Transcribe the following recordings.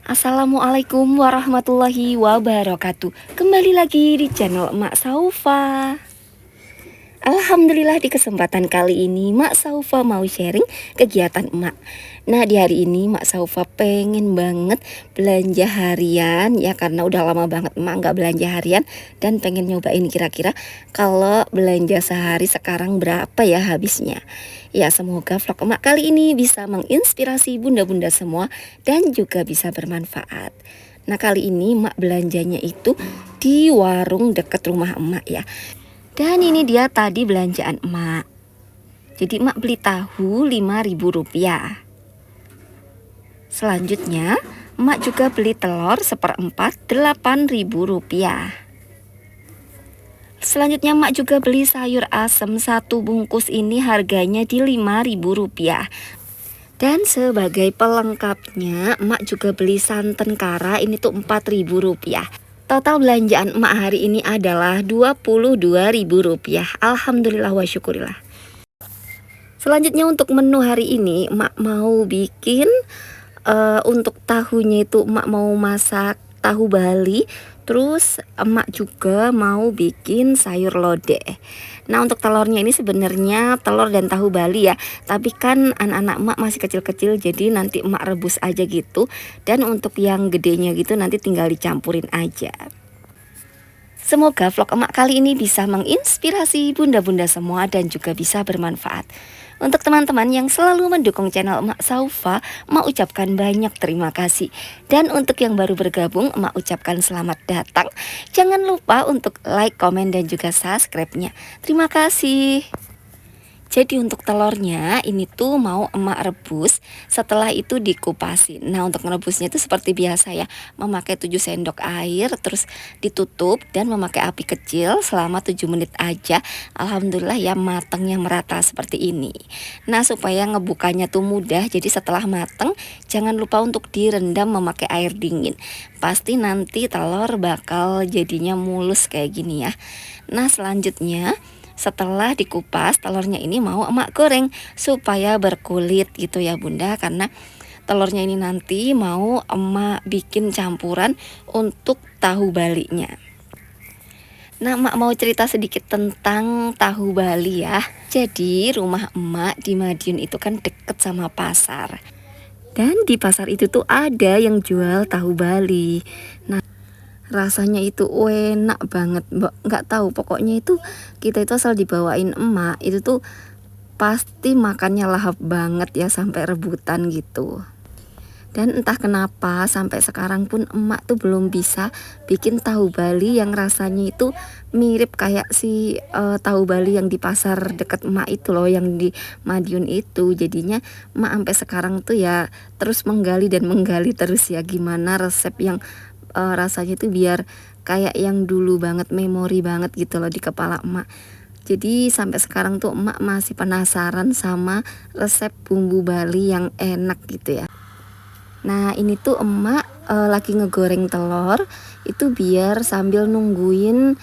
Assalamualaikum warahmatullahi wabarakatuh. Kembali lagi di channel Mak Saufa. Alhamdulillah di kesempatan kali ini Mak Saufa mau sharing kegiatan emak. Nah di hari ini Mak Saufa pengen banget belanja harian ya, karena udah lama banget emak nggak belanja harian. Dan pengen nyobain kira-kira kalau belanja sehari sekarang berapa ya habisnya. Ya semoga vlog emak kali ini bisa menginspirasi bunda-bunda semua dan juga bisa bermanfaat. Nah kali ini emak belanjanya itu di warung deket rumah emak ya. Dan ini dia tadi belanjaan emak. Jadi emak beli tahu Rp5.000. Selanjutnya emak juga beli telur seperempat Rp8.000. Selanjutnya emak juga beli sayur asem 1 bungkus, ini harganya di Rp5.000. Dan sebagai pelengkapnya emak juga beli santan kara, ini tuh Rp4.000. Total belanjaan emak hari ini adalah Rp22.000. Alhamdulillah wa syukurillah. Selanjutnya untuk menu hari ini emak mau bikin untuk tahunya itu emak mau masak tahu Bali. Terus emak juga mau bikin sayur lodeh. Nah untuk telurnya ini sebenarnya telur dan tahu Bali ya, tapi kan anak-anak emak masih kecil-kecil, jadi nanti emak rebus aja gitu. Dan untuk yang gedenya gitu nanti tinggal dicampurin aja. Semoga vlog emak kali ini bisa menginspirasi bunda-bunda semua dan juga bisa bermanfaat. Untuk teman-teman yang selalu mendukung channel Mak Saufa, emak ucapkan banyak terima kasih. Dan untuk yang baru bergabung, emak ucapkan selamat datang. Jangan lupa untuk like, komen, dan juga subscribe-nya. Terima kasih. Jadi untuk telurnya ini tuh mau emak rebus, setelah itu dikupasin. Nah untuk merebusnya itu seperti biasa ya, memakai 7 sendok air, terus ditutup dan memakai api kecil selama 7 menit aja. Alhamdulillah ya matangnya merata seperti ini. Nah supaya ngebukanya tuh mudah, jadi setelah mateng jangan lupa untuk direndam memakai air dingin. Pasti nanti telur bakal jadinya mulus kayak gini ya. Nah selanjutnya setelah dikupas telurnya ini mau emak goreng supaya berkulit gitu ya bunda, karena telurnya ini nanti mau emak bikin campuran untuk tahu Balinya. Nah emak mau cerita sedikit tentang tahu Bali ya. Jadi rumah emak di Madiun itu kan deket sama pasar. Dan di pasar itu tuh ada yang jual tahu Bali. Nah rasanya itu enak banget mbak, nggak tahu pokoknya itu kita itu asal dibawain emak itu tuh pasti makannya lahap banget ya, sampai rebutan gitu. Dan entah kenapa sampai sekarang pun emak tuh belum bisa bikin tahu Bali yang rasanya itu mirip kayak si tahu Bali yang di pasar deket emak itu loh, yang di Madiun itu. Jadinya emak sampai sekarang tuh ya terus menggali dan menggali terus ya, gimana resep yang rasanya itu biar kayak yang dulu banget, memori banget gitu loh di kepala emak. Jadi sampai sekarang tuh emak masih penasaran sama resep bumbu Bali yang enak gitu ya. Nah ini tuh emak lagi ngegoreng telur itu biar sambil nungguin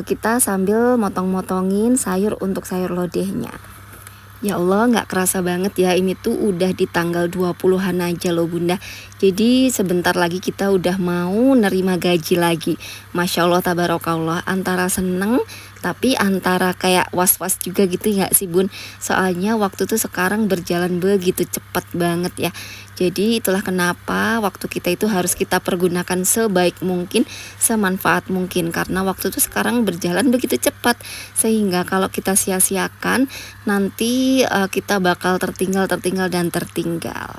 kita sambil motong-motongin sayur untuk sayur lodehnya. Ya Allah nggak kerasa banget ya, ini tuh udah di tanggal 20-an aja loh bunda. Jadi sebentar lagi kita udah mau nerima gaji lagi. Masya Allah tabarakallah, antara seneng tapi antara kayak was-was juga gitu nggak sih bun. Soalnya waktu tuh sekarang berjalan begitu cepat banget ya. Jadi itulah kenapa waktu kita itu harus kita pergunakan sebaik mungkin, semanfaat mungkin. Karena waktu itu sekarang berjalan begitu cepat, sehingga kalau kita sia-siakan nanti kita bakal tertinggal dan tertinggal.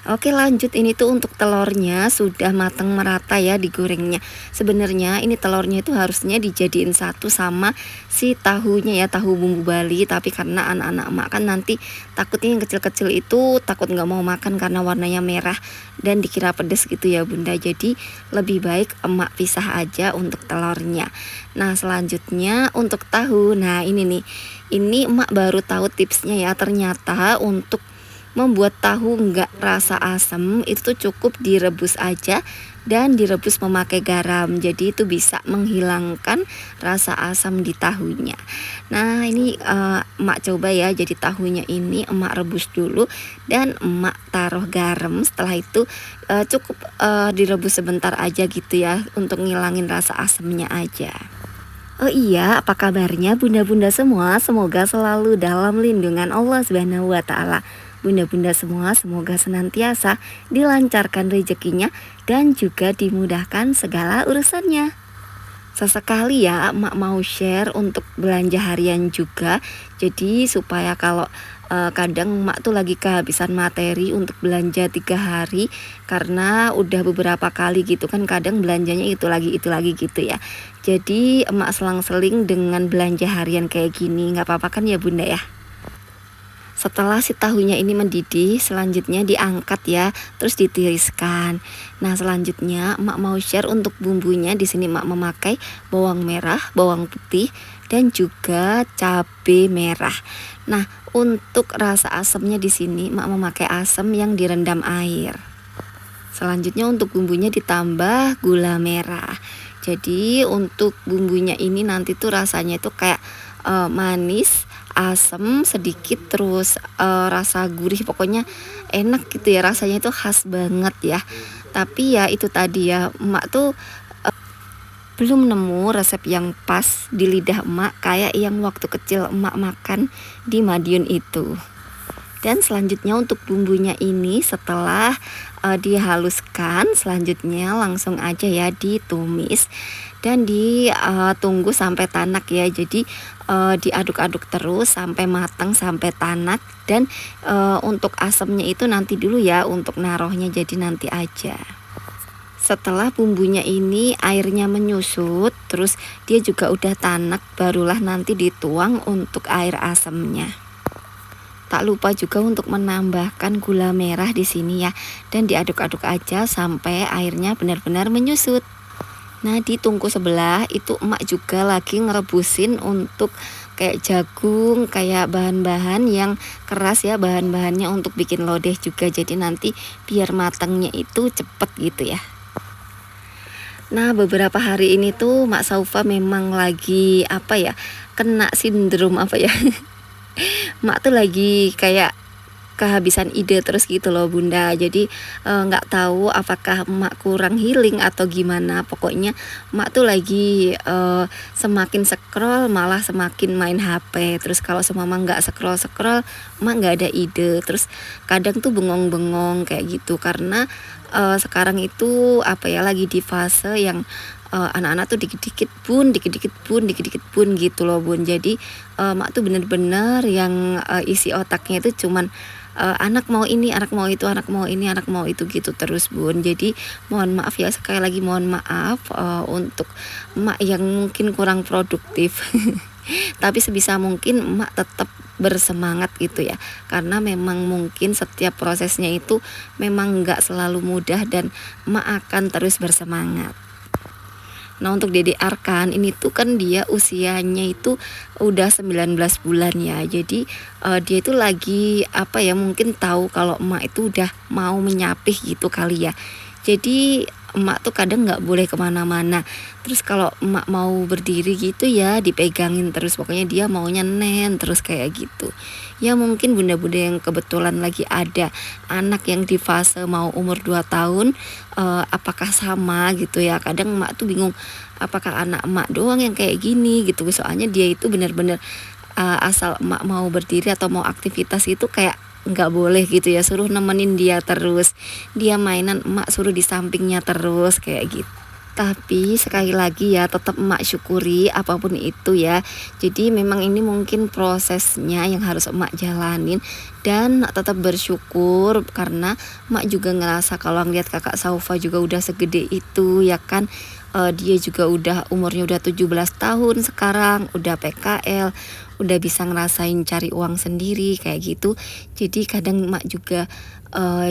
Oke lanjut, ini tuh untuk telurnya sudah matang merata ya digorengnya. Sebenarnya ini telurnya itu harusnya dijadiin satu sama si tahunya ya, tahu bumbu Bali. Tapi karena anak-anak emak kan nanti takutnya yang kecil-kecil itu takut nggak mau makan karena warnanya merah dan dikira pedes gitu ya bunda. Jadi lebih baik emak pisah aja untuk telurnya. Nah selanjutnya untuk tahu, nah ini nih, ini emak baru tahu tipsnya ya, ternyata untuk membuat tahu nggak rasa asam itu tuh cukup direbus aja dan direbus memakai garam. Jadi itu bisa menghilangkan rasa asam di tahunya. Nah ini emak coba ya, jadi tahunya ini emak rebus dulu dan emak taruh garam. Setelah itu cukup direbus sebentar aja gitu ya, untuk ngilangin rasa asamnya aja. Oh iya, apa kabarnya bunda-bunda semua? Semoga selalu dalam lindungan Allah Subhanahu wa taala. Bunda-bunda semua semoga senantiasa dilancarkan rezekinya dan juga dimudahkan segala urusannya. Sesekali ya emak mau share untuk belanja harian juga. Jadi supaya kalau kadang emak tuh lagi kehabisan materi untuk belanja 3 hari, karena udah beberapa kali gitu kan, kadang belanjanya itu lagi gitu ya. Jadi emak selang-seling dengan belanja harian kayak gini, nggak apa-apa kan ya bunda ya. Setelah si tahunya ini mendidih, selanjutnya diangkat ya, terus ditiriskan. Nah, selanjutnya emak mau share untuk bumbunya. Di sini emak memakai bawang merah, bawang putih, dan juga cabai merah. Nah, untuk rasa asamnya di sini emak memakai asam yang direndam air. Selanjutnya untuk bumbunya ditambah gula merah. Jadi untuk bumbunya ini nanti tuh rasanya itu kayak manis, asam sedikit, terus rasa gurih, pokoknya enak gitu ya, rasanya itu khas banget ya. Tapi ya itu tadi ya, emak tuh belum nemu resep yang pas di lidah emak kayak yang waktu kecil emak makan di Madiun itu. Dan selanjutnya untuk bumbunya ini setelah dihaluskan, selanjutnya langsung aja ya ditumis dan ditunggu sampai tanak ya. Jadi diaduk-aduk terus sampai matang, sampai tanak. Dan untuk asamnya itu nanti dulu ya, untuk naruhnya jadi nanti aja. Setelah bumbunya ini airnya menyusut, terus dia juga udah tanak, barulah nanti dituang untuk air asamnya. Tak lupa juga untuk menambahkan gula merah di sini ya, dan diaduk-aduk aja sampai airnya benar-benar menyusut. Nah, di tungku sebelah itu emak juga lagi ngerebusin untuk kayak jagung, kayak bahan-bahan yang keras ya, bahan-bahannya untuk bikin lodeh juga. Jadi nanti biar matangnya itu cepet gitu ya. Nah, beberapa hari ini tuh Mak Saufa memang lagi apa ya, kena sindrom apa ya. Mak tuh lagi kayak kehabisan ide terus gitu loh bunda. Jadi nggak tahu apakah emak kurang healing atau gimana. Pokoknya emak tuh lagi semakin scroll malah semakin main HP. Terus kalau semama nggak scroll emak nggak ada ide. Terus kadang tuh bengong-bengong kayak gitu, karena sekarang itu apa ya, lagi di fase yang anak-anak tuh dikit-dikit bun gitu loh bun. Jadi mak tuh bener-bener yang isi otaknya itu cuman anak mau ini, anak mau itu, anak mau ini, anak mau itu gitu terus bun. Jadi mohon maaf ya, sekali lagi mohon maaf untuk emak yang mungkin kurang produktif. Tapi sebisa mungkin emak tetap bersemangat gitu ya, karena memang mungkin setiap prosesnya itu memang nggak selalu mudah dan emak akan terus bersemangat. Nah, untuk Dede Arkan ini tuh kan dia usianya itu udah 19 bulan ya. Jadi dia itu lagi apa ya, mungkin tahu kalau emak itu udah mau menyapih gitu kali ya. Jadi emak tuh kadang nggak boleh kemana-mana. Terus kalau emak mau berdiri gitu ya dipegangin terus, pokoknya dia maunya nen terus kayak gitu. Ya mungkin bunda-bunda yang kebetulan lagi ada anak yang di fase mau umur 2 tahun, apakah sama gitu ya. Kadang emak tuh bingung apakah anak emak doang yang kayak gini gitu. Soalnya dia itu benar-benar asal emak mau berdiri atau mau aktivitas itu kayak nggak boleh gitu ya, suruh nemenin dia terus, dia mainan emak suruh di sampingnya terus kayak gitu. Tapi sekali lagi ya, tetap emak syukuri apapun itu ya. Jadi memang ini mungkin prosesnya yang harus emak jalanin, dan tetap bersyukur karena emak juga ngerasa kalau ngeliat kakak Saufa juga udah segede itu ya kan. Dia juga udah umurnya udah 17 tahun sekarang, udah PKL, udah bisa ngerasain cari uang sendiri kayak gitu. Jadi kadang emak juga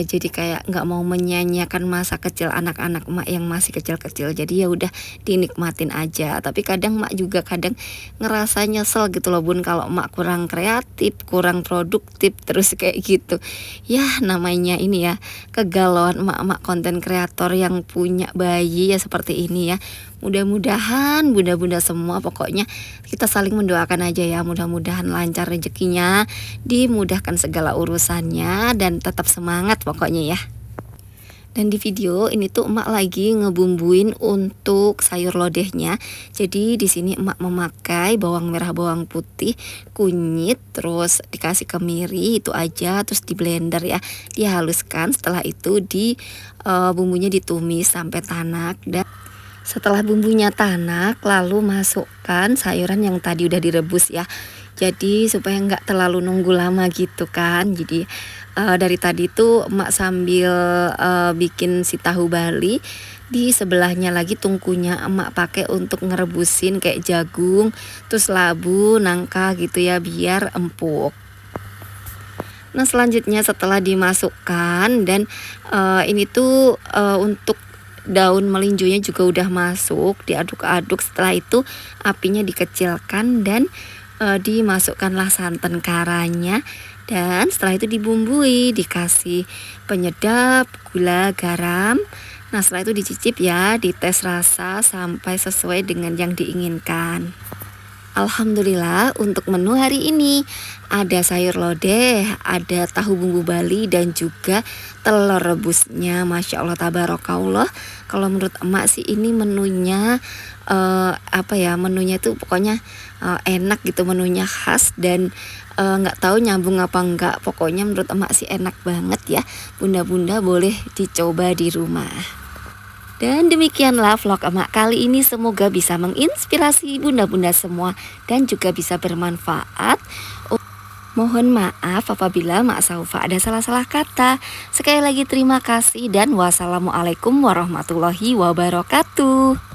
jadi kayak nggak mau menyanyiakan masa kecil anak-anak emak yang masih kecil-kecil. Jadi ya udah dinikmatin aja. Tapi kadang emak juga kadang ngerasa nyesel gitu loh bun, kalau emak kurang kreatif, kurang produktif terus terus kayak gitu. Ya namanya ini ya, kegalauan emak-emak konten kreator yang punya bayi ya seperti ini ya. Mudah-mudahan bunda-bunda semua pokoknya kita saling mendoakan aja ya, mudah-mudahan lancar rezekinya, dimudahkan segala urusannya, dan tetap semangat pokoknya ya. Dan di video ini tuh emak lagi ngebumbuin untuk sayur lodehnya. Jadi di sini emak memakai bawang merah, bawang putih, kunyit, terus dikasih kemiri, itu aja, terus di blender ya, dihaluskan. Setelah itu bumbunya ditumis sampai tanak, dan setelah bumbunya tanak lalu masukkan sayuran yang tadi udah direbus ya. Jadi supaya nggak terlalu nunggu lama gitu kan. Jadi dari tadi tuh emak sambil bikin si tahu Bali, di sebelahnya lagi tungkunya emak pakai untuk ngerebusin kayak jagung, terus labu, nangka gitu ya, biar empuk. Nah selanjutnya setelah dimasukkan, dan ini tuh untuk daun melinjonya juga udah masuk, diaduk-aduk. Setelah itu apinya dikecilkan dan dimasukkanlah santan karanya, dan setelah itu dibumbui, dikasih penyedap, gula, garam. Nah setelah itu dicicip ya, dites rasa sampai sesuai dengan yang diinginkan. Alhamdulillah untuk menu hari ini ada sayur lodeh, ada tahu bumbu Bali, dan juga telur rebusnya. Masya Allah tabarakallah. Kalau menurut emak sih ini menunya menunya itu pokoknya enak gitu, menunya khas, dan nggak tahu nyambung apa enggak. Pokoknya menurut emak sih enak banget ya. Bunda-bunda boleh dicoba di rumah. Dan demikianlah vlog emak kali ini, semoga bisa menginspirasi bunda-bunda semua dan juga bisa bermanfaat. Mohon maaf apabila Mak Saufa ada salah-salah kata. Sekali lagi terima kasih dan wassalamualaikum warahmatullahi wabarakatuh.